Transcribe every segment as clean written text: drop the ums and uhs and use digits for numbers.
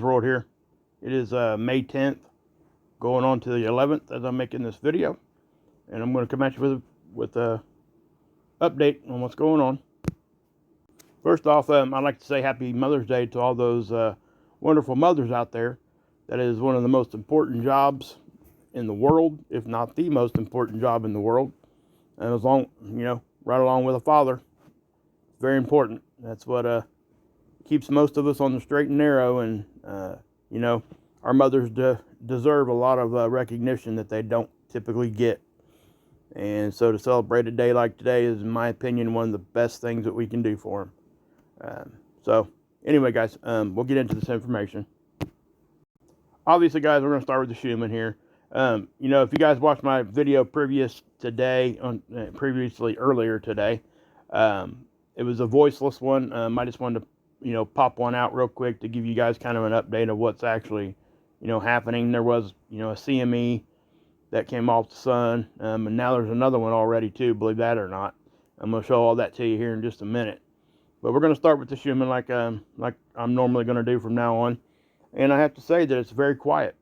World here. It is May 10th, going on to the 11th as I'm making this video, and I'm going to come at you with a update on what's going on. First off, I'd like to say Happy Mother's Day to all those wonderful mothers out there. That is one of the most important jobs in the world, if not the most important job in the world. And right along with a father, it's very important. That's what keeps most of us on the straight and narrow, and our mothers deserve a lot of recognition that they don't typically get. And so to celebrate a day like today is, in my opinion, one of the best things that we can do for them. So anyway, guys, we'll get into this information. Obviously, guys, we're going to start with the Schumann here. If you guys watched my video previously earlier today, it was a voiceless one. I just wanted to pop one out real quick to give you guys kind of an update of what's actually, happening. There was, a CME that came off the sun, and now there's another one already too, believe that or not. I'm going to show all that to you here in just a minute. But we're going to start with the Schumann like I'm normally going to do from now on. And I have to say that it's very quiet.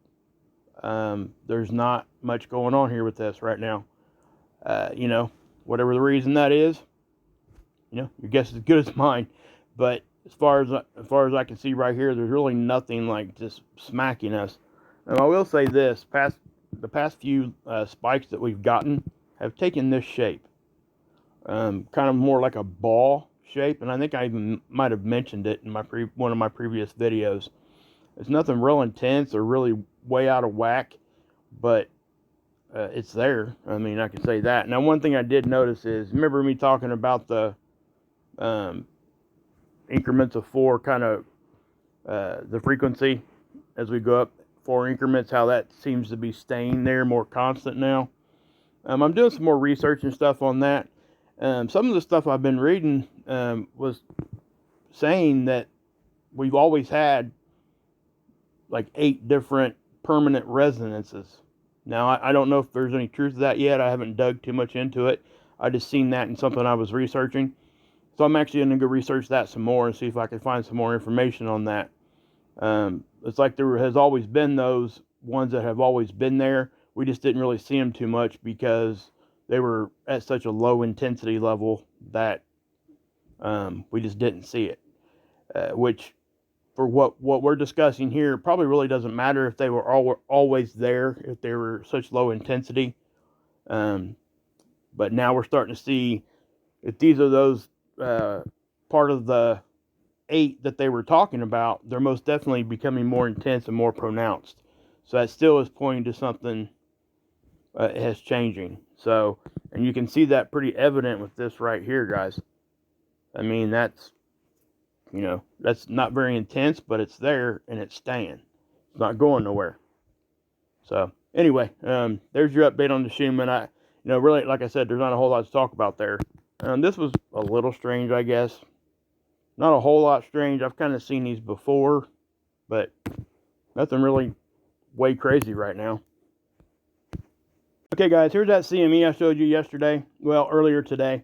There's not much going on here with this right now. Whatever the reason that is, your guess is as good as mine. But as far as I can see right here, there's really nothing like just smacking us. And I will say this: the past few spikes that we've gotten have taken this shape, kind of more like a ball shape. And I think I even might have mentioned it in one of my previous videos. It's nothing real intense or really way out of whack, but it's there. I mean, I can say that. Now, one thing I did notice is, remember me talking about the increments of 4, kind of the frequency as we go up 4 increments, how that seems to be staying there more constant now. I'm doing some more research and stuff on that. Some of the stuff I've been reading was saying that we've always had like 8 different permanent resonances. Now, I don't know if there's any truth to that yet. I haven't dug too much into it. I just seen that in something I was researching. So I'm actually going to go research that some more and see if I can find some more information on that. It's like there has always been those ones that have always been there. We just didn't really see them too much because they were at such a low intensity level that we just didn't see it. Which, for what we're discussing here, probably really doesn't matter if they were always there, if they were such low intensity. But now we're starting to see if these are those part of the 8 that they were talking about, they're most definitely becoming more intense and more pronounced. So that still is pointing to something has changing. So, and you can see that pretty evident with this right here, guys. I mean, that's not very intense, but it's there and it's staying. It's not going nowhere. So anyway, there's your update on the Schumann. Really, like I said, there's not a whole lot to talk about there. This was a little strange, I guess. Not a whole lot strange. I've kind of seen these before, but nothing really way crazy right now. Okay, guys, here's that CME I showed you yesterday. Well, earlier today.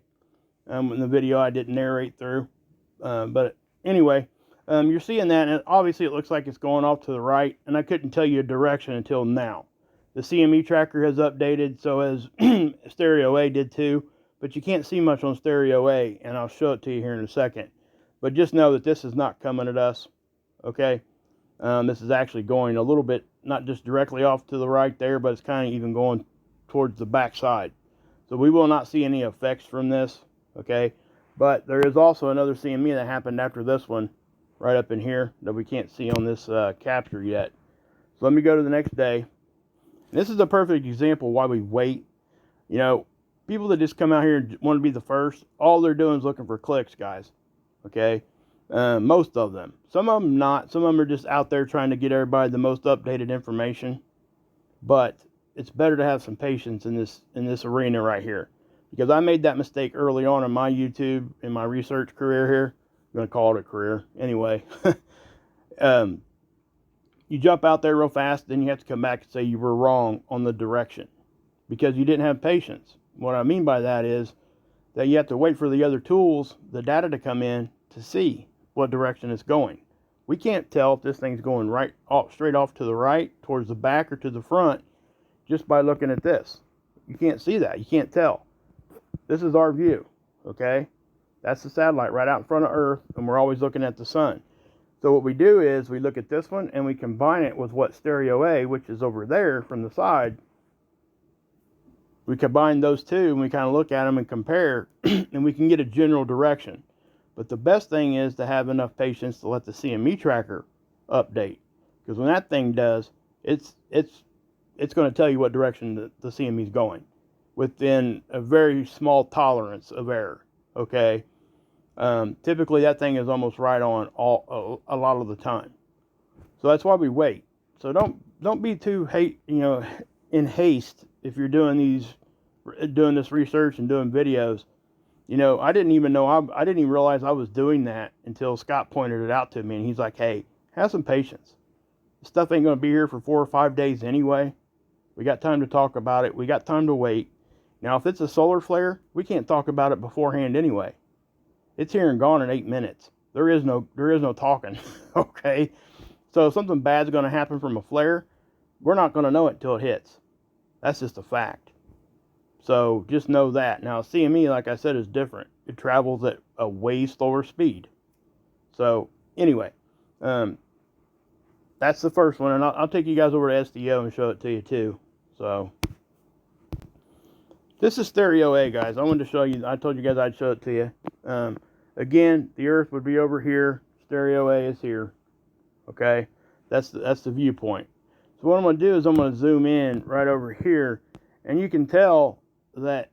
In the video I didn't narrate through. But anyway, you're seeing that, and obviously it looks like it's going off to the right, and I couldn't tell you a direction until now. The CME tracker has updated, so as Stereo A did too. But you can't see much on Stereo A, and I'll show it to you here in a second. But just know that this is not coming at us, okay? This is actually going a little bit, not just directly off to the right there, but it's kind of even going towards the back side. So we will not see any effects from this, okay? But there is also another CME that happened after this one, right up in here, that we can't see on this capture yet. So let me go to the next day. This is a perfect example why we wait. People that just come out here and want to be the first, all they're doing is looking for clicks, guys. Okay? Most of them. Some of them not. Some of them are just out there trying to get everybody the most updated information. But it's better to have some patience in this arena right here. Because I made that mistake early on in my YouTube, in my research career here. I'm going to call it a career. Anyway. You jump out there real fast, then you have to come back and say you were wrong on the direction. Because you didn't have patience. What I mean by that is that you have to wait for the other tools, the data to come in to see what direction it's going. We can't tell if this thing's going right off, straight off to the right, towards the back, or to the front, just by looking at this. You can't see that. You can't tell. This is our view, okay? That's the satellite right out in front of Earth, and we're always looking at the sun. So what we do is we look at this one, and we combine it with what stereo A, which is over there from the side. We combine those two, and we kind of look at them and compare, and we can get a general direction. But the best thing is to have enough patience to let the CME tracker update. Because when that thing does, it's going to tell you what direction the CME is going within a very small tolerance of error, okay? Typically, that thing is almost right on a lot of the time. So that's why we wait. So don't be too in haste if you're doing this research and doing videos. I didn't even realize I was doing that until Scott pointed it out to me, and he's like, "Hey, have some patience. This stuff ain't going to be here for 4 or 5 days anyway. We got time to talk about it. We got time to wait. Now, if it's a solar flare, we can't talk about it beforehand anyway. It's here and gone in 8 minutes. There is no talking, okay? So if something bad's going to happen from a flare, we're not going to know it till it hits. That's just a fact. So just know that. Now, CME, like I said, is different. It travels at a way slower speed. So anyway, that's the first one, and I'll take you guys over to SDO and show it to you too. So this is stereo A, guys. I wanted to show you. I told you guys I'd show it to you. Again, the Earth would be over here. Stereo A is here. Okay, that's the viewpoint. So what I'm going to do is I'm going to zoom in right over here, and you can tell that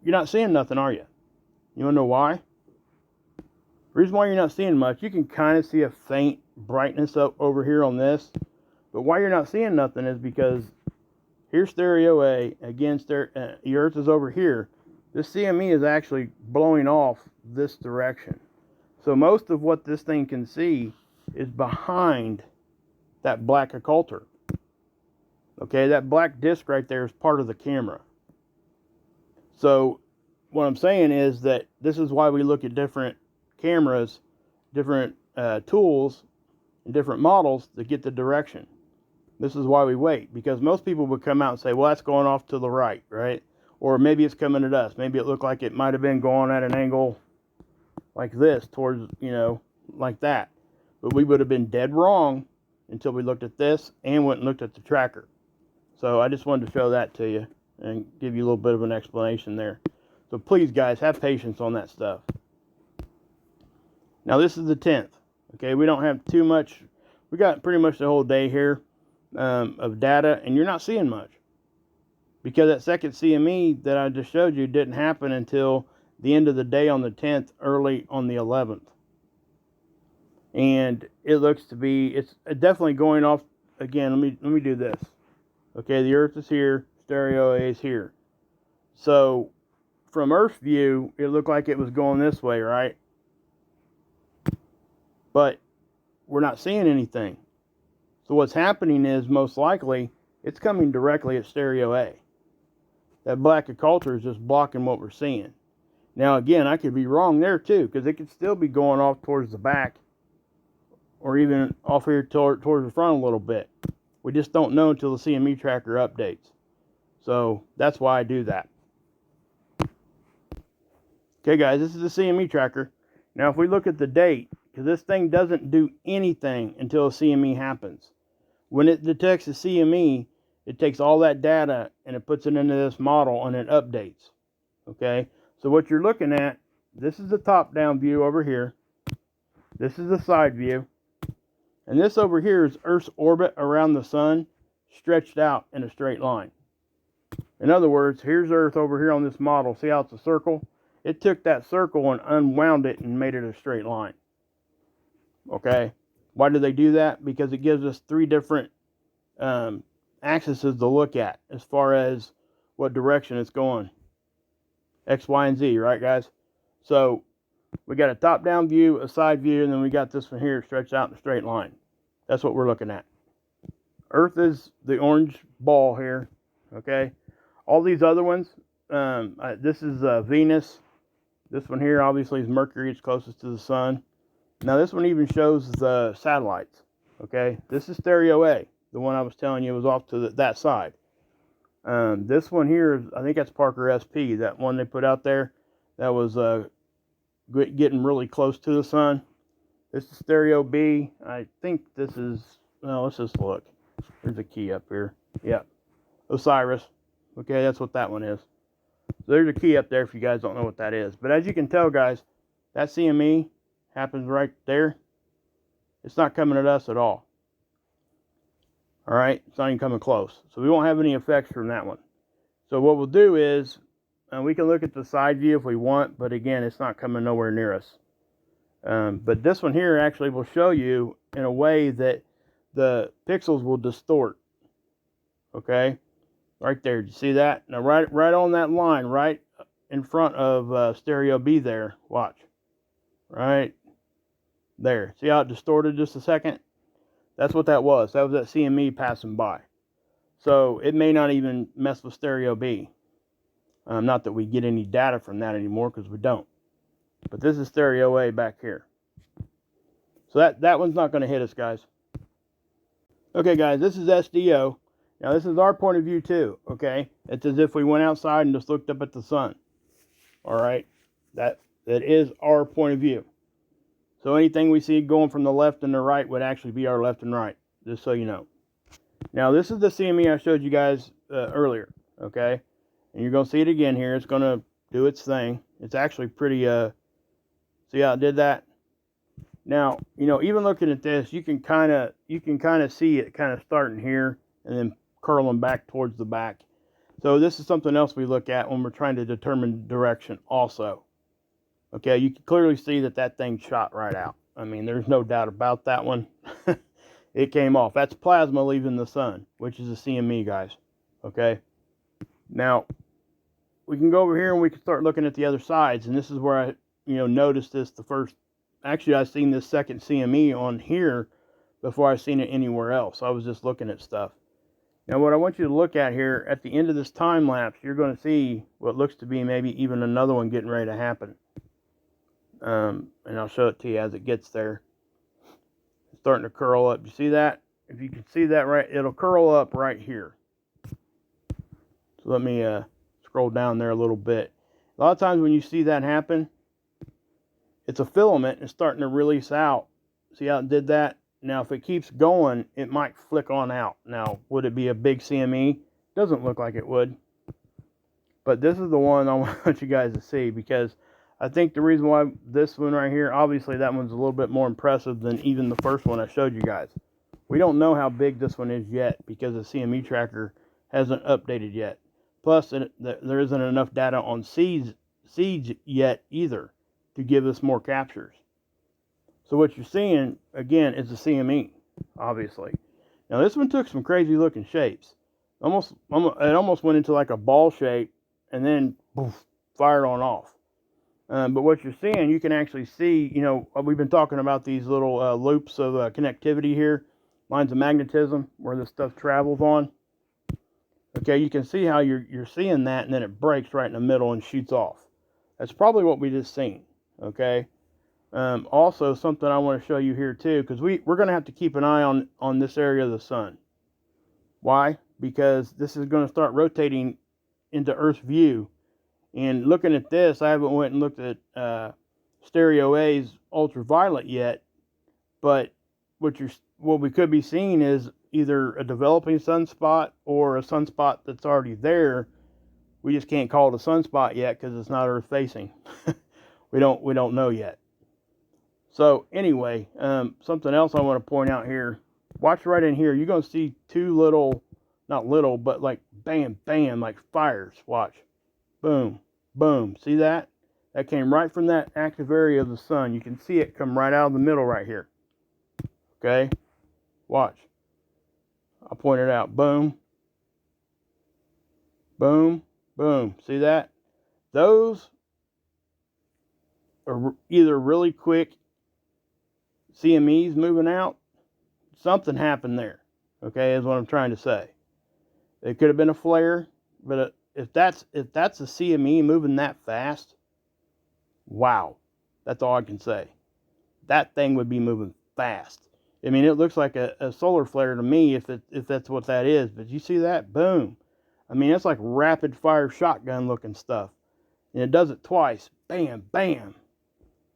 you're not seeing nothing, are you? You want to know why? The reason why you're not seeing much, you can kind of see a faint brightness up over here on this, but why you're not seeing nothing is because here's stereo A. Again, the Earth is over here. This CME is actually blowing off this direction. So most of what this thing can see is behind that black occulter. Okay, that black disc right there is part of the camera. So what I'm saying is that this is why we look at different cameras, different tools, and different models to get the direction. This is why we wait, because most people would come out and say, well, that's going off to the right, right? Or maybe it's coming at us. Maybe it looked like it might have been going at an angle like this, towards, like that. But we would have been dead wrong until we looked at this and went and looked at the tracker. So I just wanted to show that to you and give you a little bit of an explanation there. So please, guys, have patience on that stuff. Now, this is the 10th. Okay, we don't have too much. We got pretty much the whole day here of data, and you're not seeing much. Because that second CME that I just showed you didn't happen until the end of the day on the 10th, early on the 11th. And it looks to be, it's definitely going off. Again, let me do this. Okay, the Earth is here, stereo A is here. So from Earth view, it looked like it was going this way, right? But we're not seeing anything. So what's happening is, most likely, it's coming directly at stereo A. That black occulter is just blocking what we're seeing. Now, again, I could be wrong there too, because it could still be going off towards the back, or even off here towards the front a little bit. We just don't know until the CME tracker updates. So that's why I do that. Okay, guys, this is the CME tracker. Now, if we look at the date, because this thing doesn't do anything until a CME happens. When it detects a CME, it takes all that data and it puts it into this model and it updates. Okay, so what you're looking at, this is the top-down view over here. This is the side view. And this over here is Earth's orbit around the sun stretched out in a straight line. In other words, here's Earth over here on this model. See how it's a circle? It took that circle and unwound it and made it a straight line. Okay? Why do they do that? Because it gives us 3 different axes to look at as far as what direction it's going. X, Y, and Z, right, guys? So we got a top-down view, a side view, and then we got this one here stretched out in a straight line. That's what we're looking at. Earth is the orange ball here, okay? All these other ones, this is Venus. This one here, obviously, is Mercury. It's closest to the sun. Now this one even shows the satellites. Okay, this is stereo A, the one I was telling you was off to that side. This one here, I think that's Parker SP, that one they put out there that was getting really close to the sun. This is stereo B. I think this is, well, let's just look. There's a key up here. Yeah, Osiris. Okay, that's what that one is. So there's a key up there if you guys don't know what that is. But as you can tell, guys, that CME happens right there. It's not coming at us at all. All right, it's not even coming close. So we won't have any effects from that one. So what we'll do is, we can look at the side view if we want, but again, it's not coming nowhere near us. But this one here actually will show you in a way that the pixels will distort. Okay, right there. Do you see that? Now, right on that line, right in front of stereo B there. Watch. Right there. See how it distorted just a second? That's what that was. That was that CME passing by. So it may not even mess with stereo B. Not that we get any data from that anymore, because we don't. But this is stereo A back here. So that one's not going to hit us, guys. Okay, guys, this is SDO. Now, this is our point of view, too, okay? It's as if we went outside and just looked up at the sun. All right? That is our point of view. So anything we see going from the left and the right would actually be our left and right, just so you know. Now, this is the CME I showed you guys earlier, okay? And you're going to see it again here. It's going to do its thing. It's actually pretty, see how it did that? Now, you know, even looking at this, you can kind of see it kind of starting here and then curling back towards the back. So this is something else we look at when we're trying to determine direction also. Okay, you can clearly see that thing shot right out. I mean, there's no doubt about that one. It came off. That's plasma leaving the sun, which is a CME, guys. Okay. Now, we can go over here and we can start looking at the other sides. And this is where I, noticed this the first. Actually, I've seen this second CME on here before I've seen it anywhere else. I was just looking at stuff. Now, what I want you to look at here, at the end of this time lapse, you're going to see what looks to be maybe even another one getting ready to happen. And I'll show it to you as it gets there. It's starting to curl up. You see that? If you can see that right, it'll curl up right here. So let me scroll down there a little bit. A lot of times when you see that happen, it's a filament and it's starting to release out. See how it did that? Now, if it keeps going, it might flick on out. Now, would it be a big CME? Doesn't look like it would. But this is the one I want you guys to see, because I think the reason why this one right here, obviously that one's a little bit more impressive than even the first one I showed you guys. We don't know how big this one is yet because the CME tracker hasn't updated yet. Plus, there isn't enough data on seeds yet either to give us more captures. So what you're seeing, again, is the CME, obviously. Now, this one took some crazy looking shapes. It almost went into like a ball shape and then poof, fired on off. But what you're seeing, you can actually see, we've been talking about these little loops of connectivity here, lines of magnetism where this stuff travels on. Okay, you can see how you're seeing that, and then it breaks right in the middle and shoots off. That's probably what we just seen. Okay. Also, something I want to show you here too, because we're going to have to keep an eye on this area of the sun. Why? Because this is going to start rotating into Earth's view. And looking at this, I haven't went and looked at stereo A's ultraviolet yet, but what we could be seeing is either a developing sunspot or a sunspot that's already there. We just can't call it a sunspot yet because it's not Earth facing. we don't know yet. So anyway, something else I want to point out here. Watch right in here. You're going to see two little, not little, but like bam, bam, like fires. Watch. Boom, boom. See that? That came right from that active area of the sun. You can see it come right out of the middle right here. Okay? Watch. I'll point it out. Boom. Boom. Boom. See that? Those are either really quick CMEs moving out. Something happened there. Okay, is what I'm trying to say. It could have been a flare, but if that's a CME moving that fast, wow. That's all I can say. that thing would be moving fast. I mean, it looks like a solar flare to me if that's what that is. But you see that? Boom. I mean, it's like rapid fire shotgun looking stuff. And it does it twice. Bam, bam.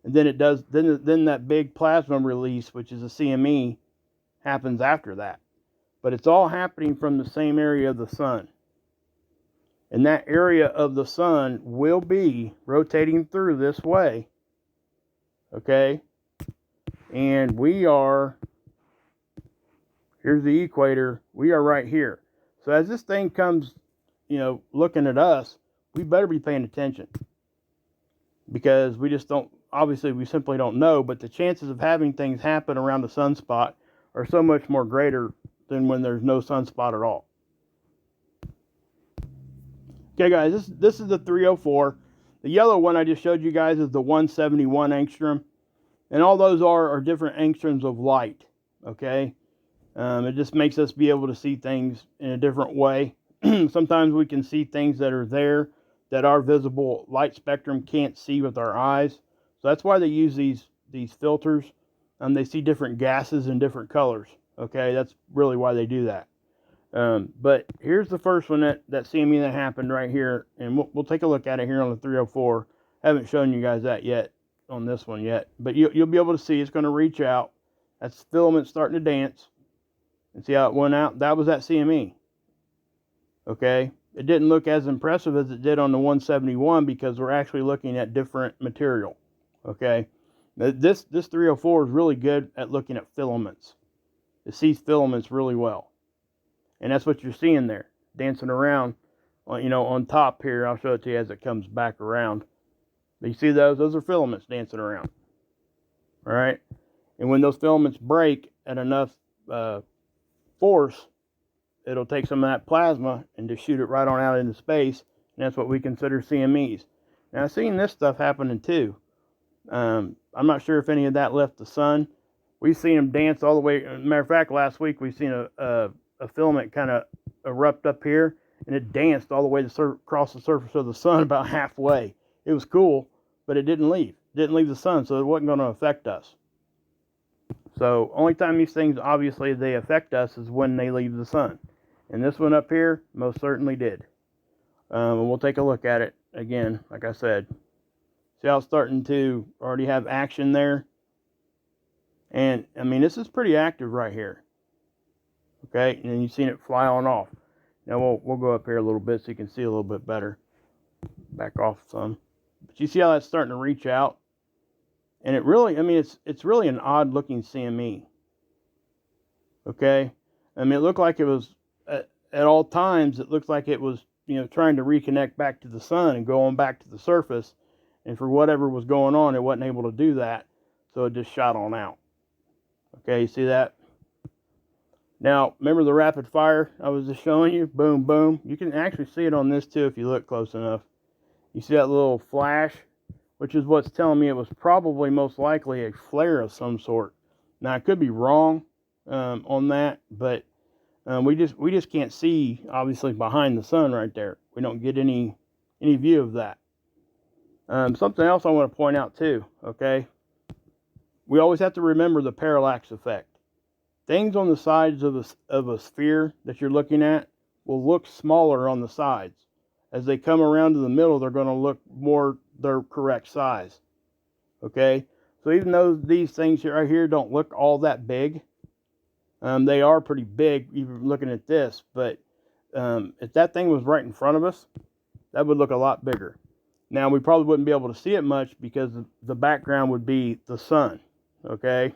And then it does, then that big plasma release, which is a CME, happens after that. But it's all happening from the same area of the sun. And that area of the sun will be rotating through this way. Okay? And we are, here's the equator, we are right here. So as this thing comes, looking at us, we better be paying attention. Because we just don't, obviously we simply don't know, but the chances of having things happen around a sunspot are so much more greater than when there's no sunspot at all. Okay, guys, this is the 304. The yellow one I just showed you guys is the 171 angstrom. And all those are different angstroms of light, okay? It just makes us be able to see things in a different way. Sometimes we can see things that are there that our visible light spectrum can't see with our eyes. So that's why they use these filters. They see different gases in different colors, okay? That's really why they do that. But here's the first one that CME that happened right here, and we'll take a look at it here on the 304. Haven't shown you guys that yet on this one yet, but you'll be able to see it's going to reach out. That's filament starting to dance, and see how it went out. That was that CME. Okay, it didn't look as impressive as it did on the 171 because we're actually looking at different material. Okay, this 304 is really good at looking at filaments. It sees filaments really well. And that's what you're seeing there, dancing around, on top here. I'll show it to you as it comes back around. But you see those? Those are filaments dancing around. All right? And when those filaments break at enough force, it'll take some of that plasma and just shoot it right on out into space. And that's what we consider CMEs. Now, I've seen this stuff happening too. I'm not sure if any of that left the sun. We've seen them dance all the way. As a matter of fact, last week we've seen a filament kind of erupt up here, and it danced all the way across the surface of the sun about halfway. It was cool, but it didn't leave. It didn't leave the sun, so it wasn't going to affect us. So only time these things, obviously, they affect us is when they leave the sun. And this one up here most certainly did. And we'll take a look at it again, like I said. See how it's starting to already have action there? And, I mean, this is pretty active right here. Okay, and then you've seen it fly on off. Now we'll go up here a little bit so you can see a little bit better. Back off some. But you see how that's starting to reach out? And it really, I mean, it's really an odd looking CME. Okay? I mean, it looked like it was, at all times, it looked like it was, trying to reconnect back to the sun and go on back to the surface. And for whatever was going on, it wasn't able to do that. So it just shot on out. Okay, you see that? Now, remember the rapid fire I was just showing you? Boom, boom. You can actually see it on this too if you look close enough. You see that little flash, which is what's telling me it was probably most likely a flare of some sort. Now, I could be wrong on that, but we just can't see, obviously, behind the sun right there. We don't get any view of that. Something else I want to point out too, okay? We always have to remember the parallax effect. Things on the sides of a sphere that you're looking at will look smaller on the sides. As they come around to the middle, they're going to look more their correct size. Okay? So even though these things right here don't look all that big, they are pretty big even looking at this. But if that thing was right in front of us, that would look a lot bigger. Now, we probably wouldn't be able to see it much because the background would be the sun. Okay?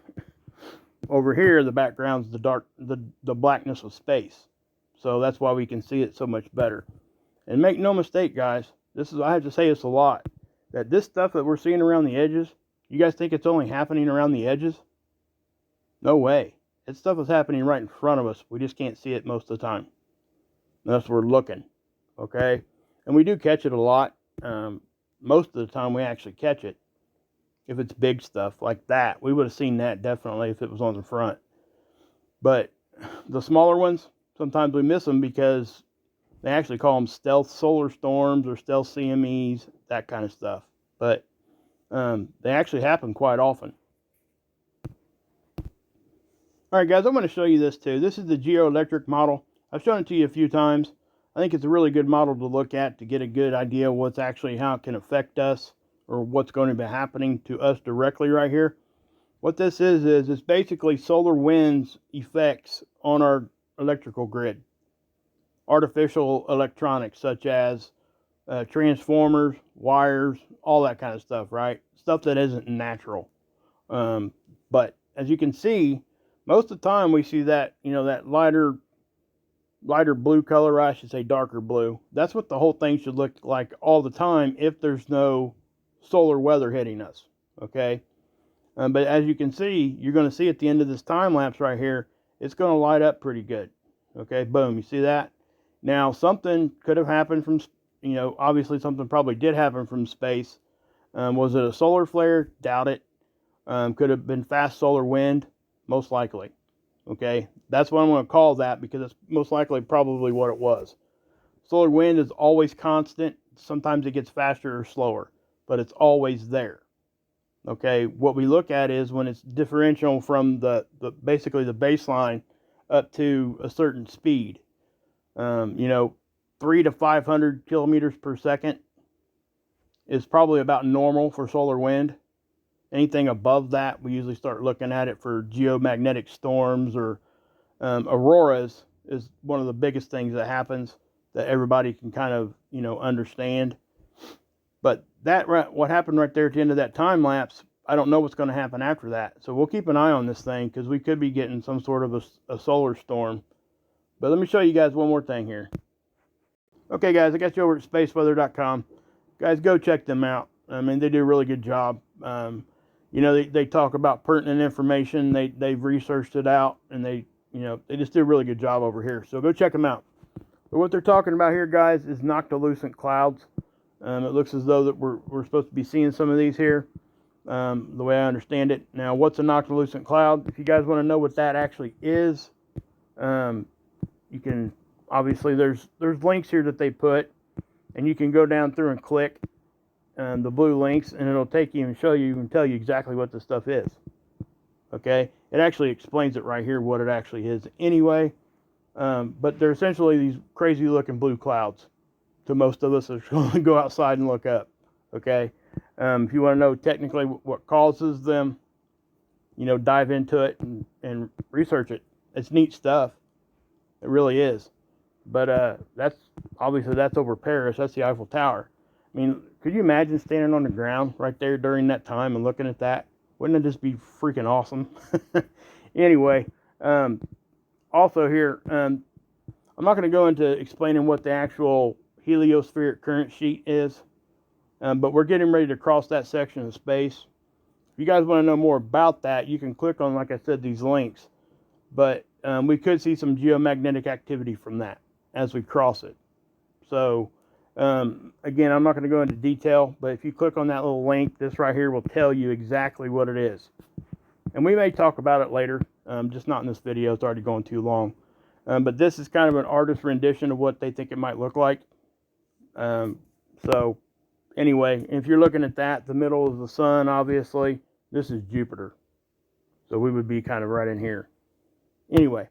Over here, the background's the blackness of space. So that's why we can see it so much better. And make no mistake, guys, I have to say this a lot, that this stuff that we're seeing around the edges, you guys think it's only happening around the edges? No way. This stuff is happening right in front of us. We just can't see it most of the time. Unless we're looking. Okay? And we do catch it a lot. Most of the time we actually catch it. If it's big stuff like that, we would have seen that definitely if it was on the front. But the smaller ones, sometimes we miss them because they actually call them stealth solar storms or stealth CMEs, that kind of stuff. But they actually happen quite often. All right, guys, I'm going to show you this too. This is the Geoelectric model. I've shown it to you a few times. I think it's a really good model to look at to get a good idea of what's actually, how it can affect us, or what's going to be happening to us directly right here. What this is it's basically solar winds effects on our electrical grid. Artificial electronics such as transformers, wires, all that kind of stuff, right? Stuff that isn't natural. But as you can see, most of the time we see that, that lighter blue color, I should say darker blue. That's what the whole thing should look like all the time if there's no solar weather hitting us, okay? But as you can see, you're going to see at the end of this time lapse right here, it's going to light up pretty good. Okay, boom, you see that? Now, something could have happened from, obviously something probably did happen from space. Was it a solar flare? Doubt it. Could have been fast solar wind? Most likely. Okay, that's what I'm going to call that because it's most likely probably what it was. Solar wind is always constant. Sometimes it gets faster or slower, but it's always there. Okay, what we look at is when it's differential from basically the baseline up to a certain speed. 3 to 500 kilometers per second is probably about normal for solar wind. Anything above that, we usually start looking at it for geomagnetic storms or auroras is one of the biggest things that happens that everybody can kind of, understand. But what happened right there at the end of that time lapse, I don't know what's going to happen after that. So we'll keep an eye on this thing because we could be getting some sort of a solar storm. But let me show you guys one more thing here. Okay, guys, I got you over at spaceweather.com. Guys, go check them out. I mean, they do a really good job. They talk about pertinent information. They've researched it out, and they just do a really good job over here. So go check them out. But what they're talking about here, guys, is noctilucent clouds. It looks as though that we're supposed to be seeing some of these here, the way I understand it. Now, what's a noctilucent cloud? If you guys want to know what that actually is, you can, obviously, there's links here that they put, and you can go down through and click the blue links, and it'll take you and show you and tell you exactly what this stuff is. Okay? It actually explains it right here, what it actually is anyway. But they're essentially these crazy-looking blue clouds. To most of us, it's going to go outside and look up. Okay? If you want to know technically what causes them, dive into it and research it. It's neat stuff. It really is. But that's over Paris. That's the Eiffel Tower. I mean, could you imagine standing on the ground right there during that time and looking at that? Wouldn't it just be freaking awesome? Anyway, also here, I'm not going to go into explaining what the actual heliospheric current sheet is, but we're getting ready to cross that section of space. If you guys want to know more about that, you can click on, like I said, these links. But we could see some geomagnetic activity from that as we cross it. So, again, I'm not going to go into detail, but if you click on that little link, this right here will tell you exactly what it is. And we may talk about it later, just not in this video. It's already going too long. But this is kind of an artist rendition of what they think it might look like. So, anyway, if you're looking at that, the middle is the sun, obviously. This is Jupiter. So we would be kind of right in here. Anyway,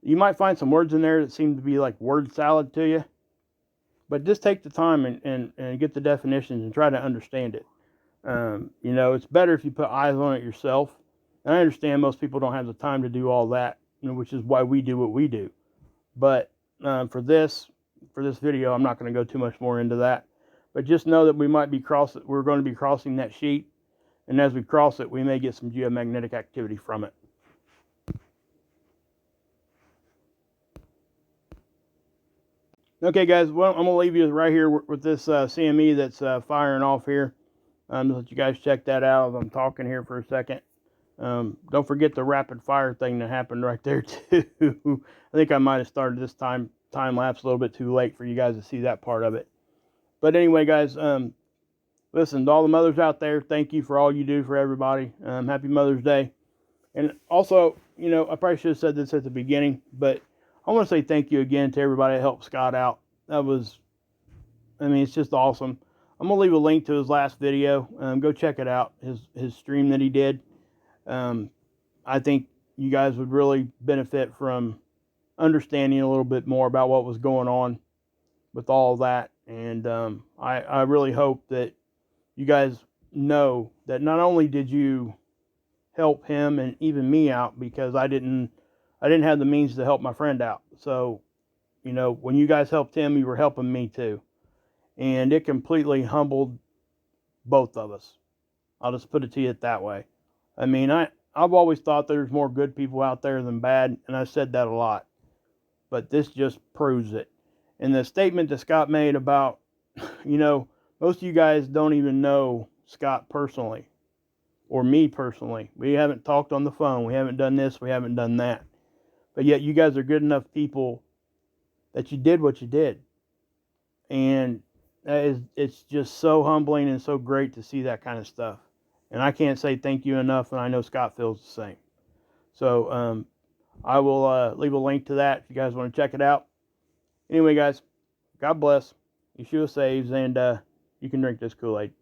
you might find some words in there that seem to be like word salad to you. But just take the time and get the definitions and try to understand it. It's better if you put eyes on it yourself. And I understand most people don't have the time to do all that, which is why we do what we do. But for this video, I'm not going to go too much more into that. But just know that we're going to be crossing that sheet. And as we cross it, we may get some geomagnetic activity from it. Okay, guys, well, I'm going to leave you right here with this CME that's firing off here. Just let you guys check that out as I'm talking here for a second. Don't forget the rapid fire thing that happened right there, too. I think I might have started this time lapse a little bit too late for you guys to see that part of it. But anyway, guys, listen, to all the mothers out there, thank you for all you do for everybody. Happy Mother's Day. And also, I probably should have said this at the beginning, but I want to say thank you again to everybody that helped Scott out. It's just awesome. I'm going to leave a link to his last video. Go check it out, his stream that he did. I think you guys would really benefit from understanding a little bit more about what was going on with all that. And I really hope that you guys know that not only did you help him and even me out, because I didn't have the means to help my friend out. So, when you guys helped him, you were helping me too. And it completely humbled both of us. I'll just put it to you that way. I mean, I've always thought there's more good people out there than bad, and I've said that a lot. But this just proves it. And the statement that Scott made about, most of you guys don't even know Scott personally or me personally. We haven't talked on the phone. We haven't done this. We haven't done that. But yet you guys are good enough people that you did what you did. And it's just so humbling and so great to see that kind of stuff. And I can't say thank you enough, and I know Scott feels the same. So I will leave a link to that if you guys want to check it out. Anyway, guys, God bless. Yeshua saves, and you can drink this Kool-Aid.